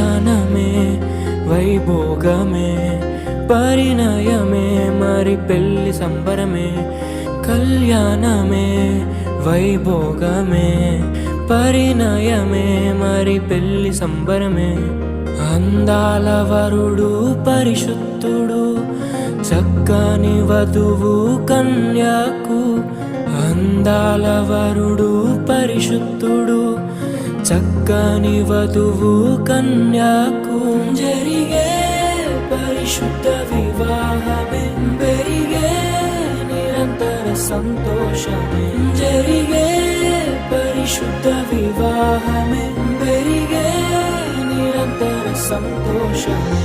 కళ్యాణమే వైభోగమే పరిణయమే మరి పెళ్లి సంబరమే కళ్యాణమే వైభోగమే పరిణయమే మరి పెళ్లి సంబరమే అందాల వరుడు పరిశుద్ధుడు చక్కని వధువు కన్యకు అందాల వరుడు పరిశుద్ధుడు చక్కని వధువు కన్యకు జరిగే పరిశుద్ధ వివాహమే పెరిగే నిరంతర సంతోషమే జరిగే పరిశుద్ధ వివాహమే పెరిగే నిరంతర సంతోషమే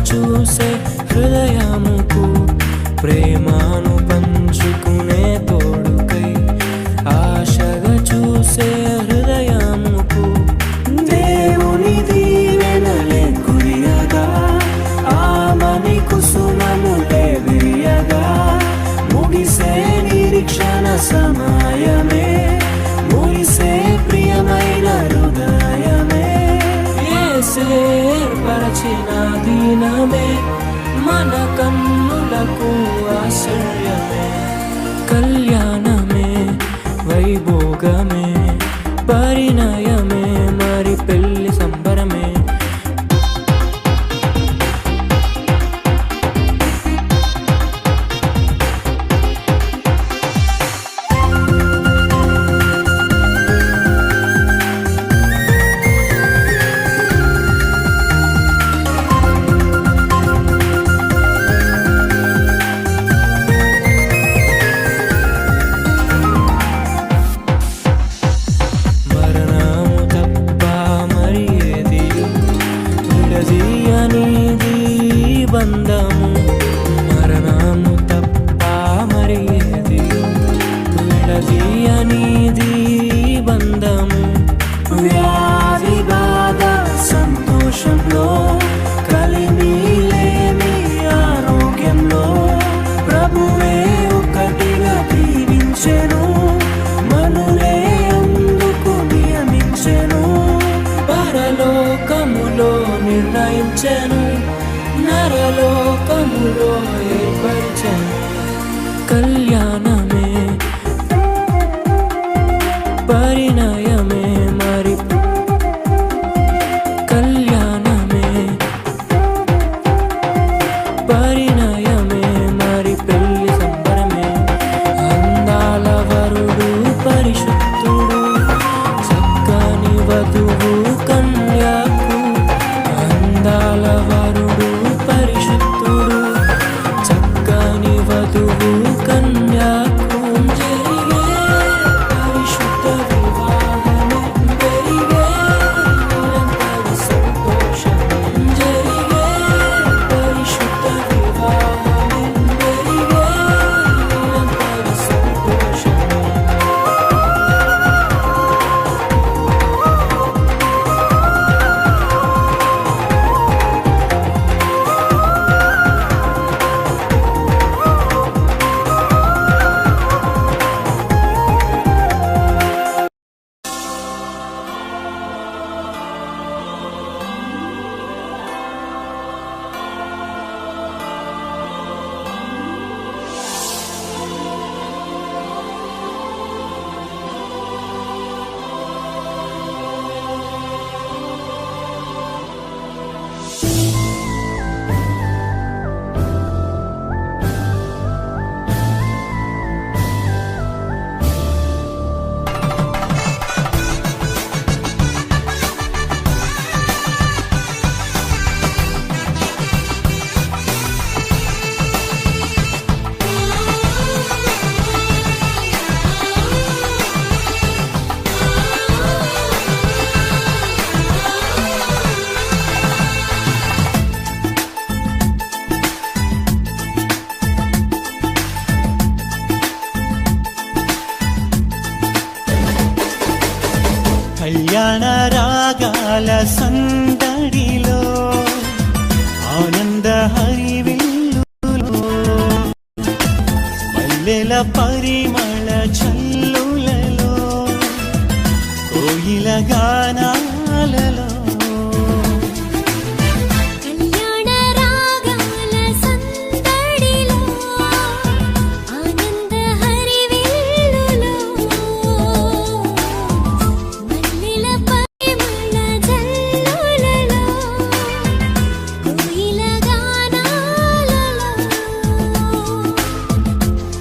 చూసే హృదయముకు ప్రేమను పంచుకునే తోడుకై ఆశగా చూసే హృదయముకు దేవుని దీవెనలే కురియగా ఆమని కుసుమములే విరియగా ముగిసే నిరీక్షణ సమయమే ముగిసే ప్రియమైన హృదయమే ఏర్పరచిన దినమే మన కన్నులకు ఆశ్చర్యమే కళ్యాణమే వైభోగమే పరిణయమే మరి పెళ్లి సంబరమే బంధము మరణము తప్ప మరి ఏది విడదీయనిది బంధము వ్యాధి బాధ సంతోషంలో కలిమి లేని ఆరోగ్యంలో ప్రభువే ఒకటిగా దీవించెను మనులే అందుకు నియమించెను పరలోకములో నిర్ణయించెను నరలోకములో ఏర్పరిచెను కళ్యాణమే పరిణయమే మరి కళ్యాణమే పరిణయమే మరి పెళ్లి సంబరమే అందాల వరుడు పరిశుద్ధుడు చక్కని వధువు కన్యకు అందాల వరుడు పరిశుద్ధుడు చక్కని అందాల సందడిలో ఆనంద హరివిల్లులో మల్లెల పరిమళ చల్లులలో కోయిల గానాలలో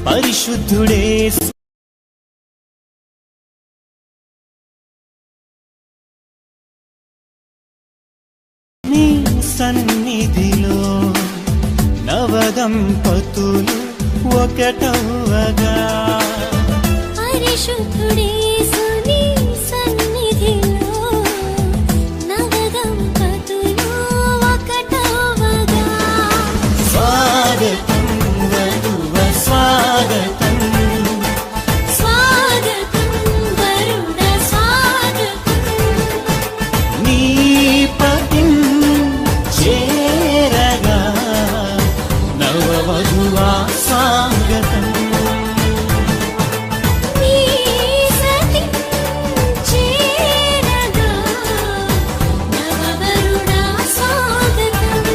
పరిశుద్ధుడే నీ సన్నిధిలో నవదంపతులు ఒకటవగా పరిశుద్ధుడే నీ సన్నిధిలో నవదంపతులు ఒకటవగా స్వాగతం వధువ స్వాగతం స్వాగతం వరుణ స్వాగతం నీ పతిం చేరగా నవవధువా స్వాగతం నీ సతి చేరగా నవవరుణ స్వాగతం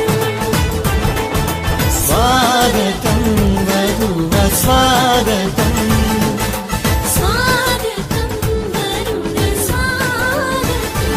స్వాగతం వధువ స్వాగతం స్వాగతం వరుణ స్వాగతం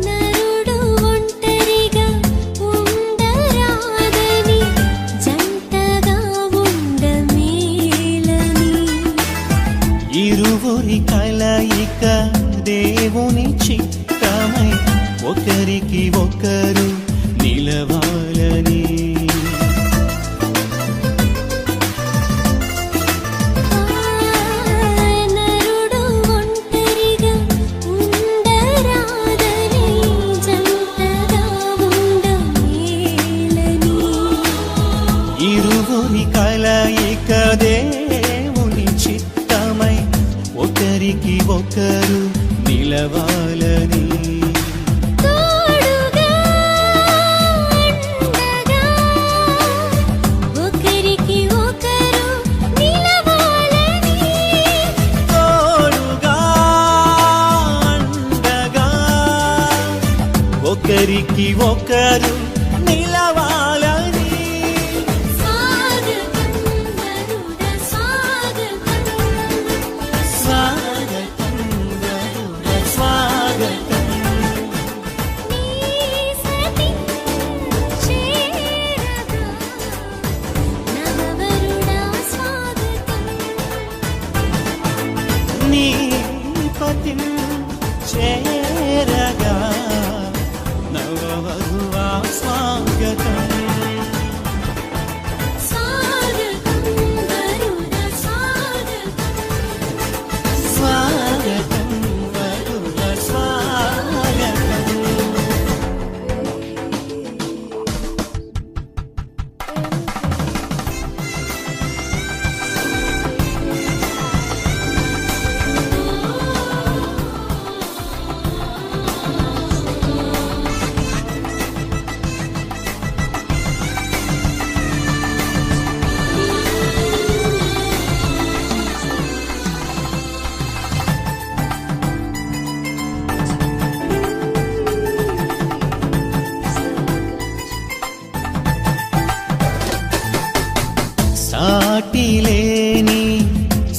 నరుడు ఒంటరిగా ఉండరాదని జంటగా ఉండమేలని ఇరువురి కలయిక దేవుని చిత్తమై ఒకరికి ఒకరు నిలవాలని నరుడు ఒంటరిగా ఉండరాదని జంటగా ఉండమేలని ఇరువురి కలయిక దేవుని చిత్తమై ఒకరికి ఒకరు నిలవాలని తోడుగా ఉండగా ఒకరికి ఒకరు నిలవాలని తోడుగా అండగా ఒకరికి ఒకరు నిలవాలని స్వాగతం వరుణ స్వాగతం స్వాగతం వరుణ స్వాగతం నీ సతి చేరగా నవవరుణ స్వాగతం నీ పతిం చేరగా నవవధువా స్వాగతం స్వాగతం వరుణ స్వాగతం స్వాగతం వరుణ స్వాగతం సాటిలేని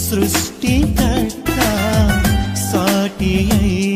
సృష్టికర్త సాటి అయి